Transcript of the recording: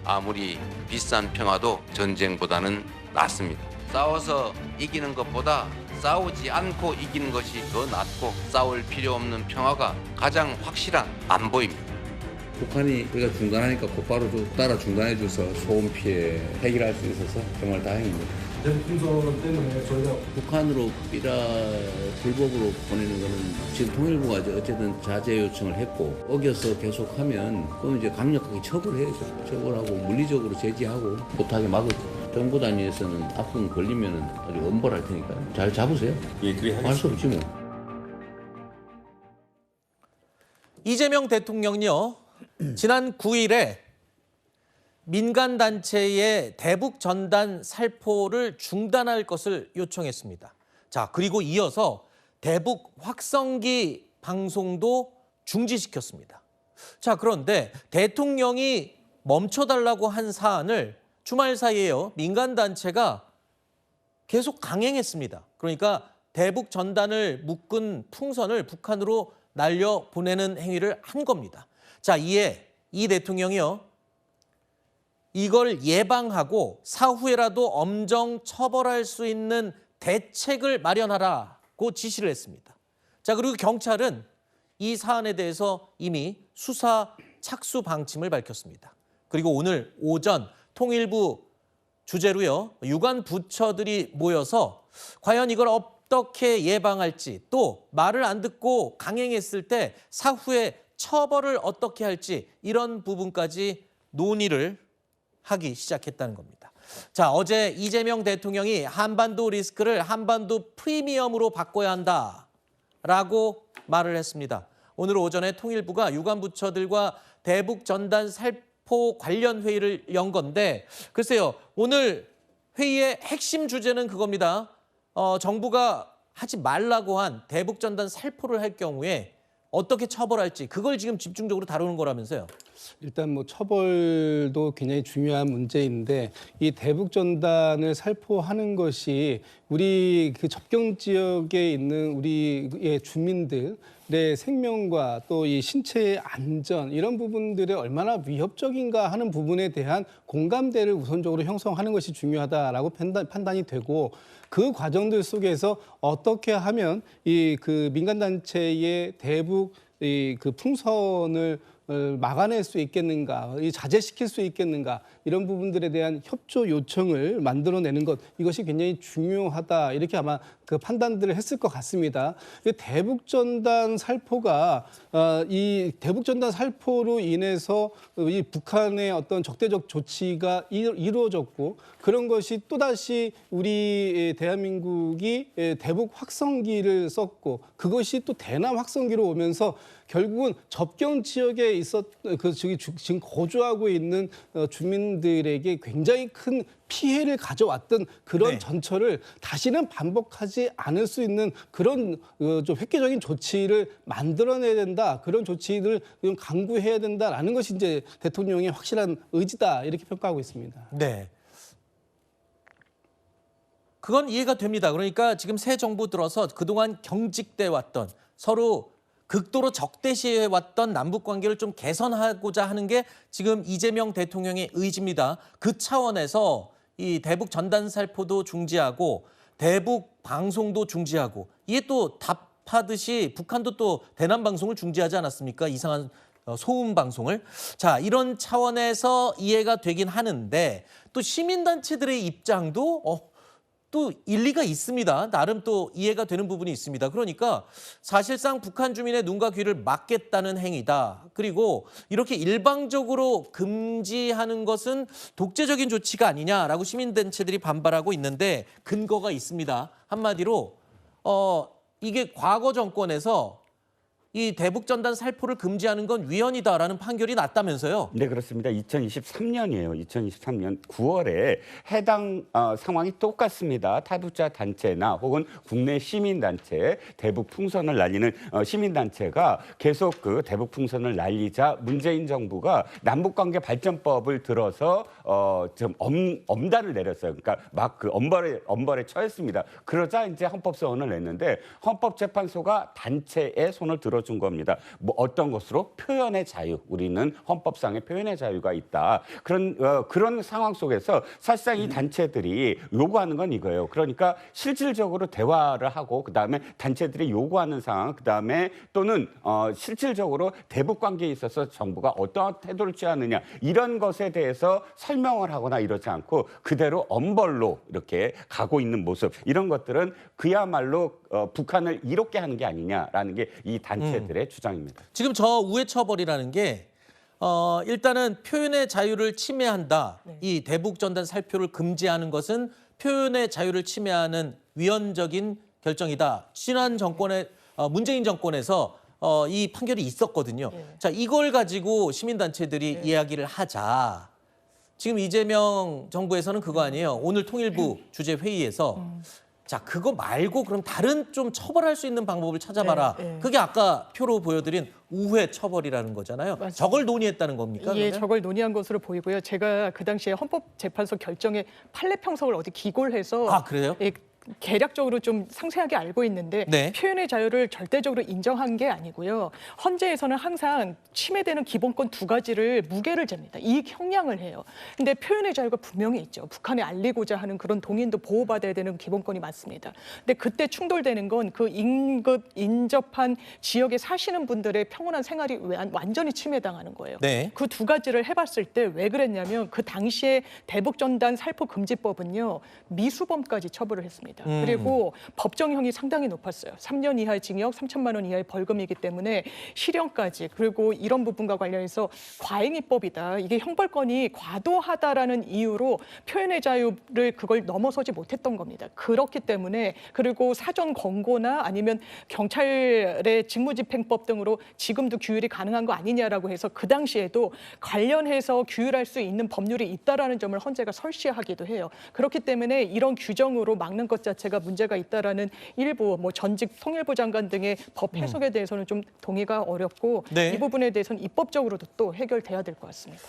아무리 비싼 평화도 전쟁보다는 낫습니다. 싸워서 이기는 것보다 싸우지 않고 이기는 것이 더 낫고 싸울 필요 없는 평화가 가장 확실한 안보입니다. 북한이 우리가 중단하니까 곧바로 따라 중단해줘서 소음 피해 해결할 수 있어서 정말 다행입니다. 대북풍선 때문에 저희가 북한으로 불법으로 보내는 거는 지금 통일부가 어쨌든 자제 요청을 했고 어겨서 계속하면 그건 이제 강력하게 처벌해야죠. 처벌하고 물리적으로 제지하고 못하게 막을. 정부 단위에서는 아픈 걸리면 아주 엄벌할 테니까요. 잘 잡으세요. 예, 그래 할 수 없지 뭐. 이재명 대통령요, 지난 9일에 민간단체의 대북 전단 살포를 중단할 것을 요청했습니다. 자, 그리고 이어서 대북 확성기 방송도 중지시켰습니다. 자, 그런데 대통령이 멈춰달라고 한 사안을 주말 사이에요, 민간단체가 계속 강행했습니다. 그러니까 대북 전단을 묶은 풍선을 북한으로 날려보내는 행위를 한 겁니다. 자, 이에 이 대통령이요, 이걸 예방하고 사후에라도 엄정 처벌할 수 있는 대책을 마련하라고 지시를 했습니다. 자, 그리고 경찰은 이 사안에 대해서 이미 수사 착수 방침을 밝혔습니다. 그리고 오늘 오전 통일부 주재로요, 유관 부처들이 모여서 과연 이걸 어떻게 예방할지, 또 말을 안 듣고 강행했을 때 사후에 처벌을 어떻게 할지, 이런 부분까지 논의를 하기 시작했다는 겁니다. 자, 어제 이재명 대통령이 한반도 리스크를 한반도 프리미엄으로 바꿔야 한다라고 말을 했습니다. 오늘 오전에 통일부가 유관부처들과 대북 전단 살포 관련 회의를 연 건데, 글쎄요, 오늘 회의의 핵심 주제는 그겁니다. 정부가 하지 말라고 한 대북 전단 살포를 할 경우에 어떻게 처벌할지, 그걸 지금 집중적으로 다루는 거라면서요. 일단 뭐 처벌도 굉장히 중요한 문제인데, 이 대북 전단을 살포하는 것이 우리 그 접경 지역에 있는 우리의 주민들의 생명과 또 이 신체의 안전, 이런 부분들이 얼마나 위협적인가 하는 부분에 대한 공감대를 우선적으로 형성하는 것이 중요하다라고 판단이 되고, 그 과정들 속에서 어떻게 하면 이 그 민간단체의 대북 그 풍선을 막아낼 수 있겠는가, 자제시킬 수 있겠는가, 이런 부분들에 대한 협조 요청을 만들어내는 것, 이것이 굉장히 중요하다, 이렇게 아마 그 판단들을 했을 것 같습니다. 대북전단 살포가 이 대북전단 살포로 인해서 이 북한의 어떤 적대적 조치가 이루어졌고, 그런 것이 또다시 우리 대한민국이 대북 확성기를 썼고, 그것이 또 대남 확성기로 오면서 결국은 접경 지역에 지금 거주하고 있는 주민들에게 굉장히 큰 피해를 가져왔던 그런 네. 전철을 다시는 반복하지 않을 수 있는 그런 좀 획기적인 조치를 만들어내야 된다, 그런 조치를 좀 강구해야 된다라는 것이 이제 대통령의 확실한 의지다, 이렇게 평가하고 있습니다. 네. 그건 이해가 됩니다. 그러니까 지금 새 정부 들어서 그동안 경직돼 왔던, 서로 극도로 적대시해 왔던 남북 관계를 좀 개선하고자 하는 게 지금 이재명 대통령의 의지입니다. 그 차원에서 이 대북 전단 살포도 중지하고 대북 방송도 중지하고, 이게 또 답하듯이 북한도 또 대남 방송을 중지하지 않았습니까? 이상한 소음 방송을. 자, 이런 차원에서 이해가 되긴 하는데, 또 시민단체들의 입장도 또 일리가 있습니다. 나름 또 이해가 되는 부분이 있습니다. 그러니까 사실상 북한 주민의 눈과 귀를 막겠다는 행위다. 그리고 이렇게 일방적으로 금지하는 것은 독재적인 조치가 아니냐라고 시민단체들이 반발하고 있는데, 근거가 있습니다. 한마디로 이게 과거 정권에서 이 대북 전단 살포를 금지하는 건 위헌이다라는 판결이 났다면서요. 네, 그렇습니다. 2023년이에요. 2023년 9월에 해당 상황이 똑같습니다. 탈북자 단체나 혹은 국내 시민단체, 대북 풍선을 날리는 시민단체가 계속 그 대북 풍선을 날리자 문재인 정부가 남북관계 발전법을 들어서 좀 엄단을 내렸어요. 그러니까 막 그 엄벌에 처했습니다. 그러자 이제 헌법소원을 냈는데 헌법재판소가 단체의 손을 들어주고 걸어준 겁니다. 뭐 어떤 것으로? 표현의 자유. 우리는 헌법상의 표현의 자유가 있다. 그런 상황 속에서 사실상 이 단체들이 요구하는 건 이거예요. 그러니까 실질적으로 대화를 하고 그다음에 단체들이 요구하는 상황, 그다음에 또는 실질적으로 대북 관계에 있어서 정부가 어떠한 태도를 취하느냐 이런 것에 대해서 설명을 하거나 이러지 않고 그대로 엄벌로 이렇게 가고 있는 모습, 이런 것들은 그야말로 북한을 이롭게 하는 게 아니냐라는 게 이 단체들의 주장입니다. 지금 저 우회 처벌이라는 게 일단은 표현의 자유를 침해한다. 이 대북 전단 살표를 금지하는 것은 표현의 자유를 침해하는 위헌적인 결정이다. 지난 정권의 문재인 정권에서 이 판결이 있었거든요. 자, 이걸 가지고 시민단체들이 이야기를 하자. 지금 이재명 정부에서는 그거 아니에요. 오늘 통일부 주재 회의에서 자, 그거 말고 그럼 다른 좀 처벌할 수 있는 방법을 찾아봐라. 그게 아까 표로 보여드린 우회 처벌이라는 거잖아요. 맞습니다. 저걸 논의했다는 겁니까? 예, 그러면? 저걸 논의한 것으로 보이고요. 제가 그 당시에 헌법재판소 결정에 판례 평석을 어디 기고를 해서 아, 그래요? 예, 개략적으로 좀 상세하게 알고 있는데 네. 표현의 자유를 절대적으로 인정한 게 아니고요. 헌재에서는 항상 침해되는 기본권 두 가지를 무게를 잽니다. 이익 형량을 해요. 근데 표현의 자유가 분명히 있죠. 북한에 알리고자 하는 그런 동의도 보호받아야 되는 기본권이 맞습니다. 근데 그때 충돌되는 건 그 인접한 지역에 사시는 분들의 평온한 생활이 완전히 침해당하는 거예요. 네. 그 두 가지를 해봤을 때 왜 그랬냐면 그 당시에 대북전단 살포금지법은요. 미수범까지 처벌을 했습니다. 그리고 법정형이 상당히 높았어요. 3년 이하의 징역, 3천만 원 이하의 벌금이기 때문에 실형까지, 그리고 이런 부분과 관련해서 과잉입법이다. 이게 형벌권이 과도하다라는 이유로 표현의 자유를 그걸 넘어서지 못했던 겁니다. 그렇기 때문에, 그리고 사전 권고나 아니면 경찰의 직무집행법 등으로 지금도 규율이 가능한 거 아니냐라고 해서 그 당시에도 관련해서 규율할 수 있는 법률이 있다라는 점을 헌재가 설시하기도 해요. 그렇기 때문에 이런 규정으로 막는 것 자체가 문제가 있다라는 일부 뭐 전직 통일부 장관 등의 법 해석에 대해서는 좀 동의가 어렵고 네. 이 부분에 대해서는 입법적으로도 또 해결돼야 될 것 같습니다.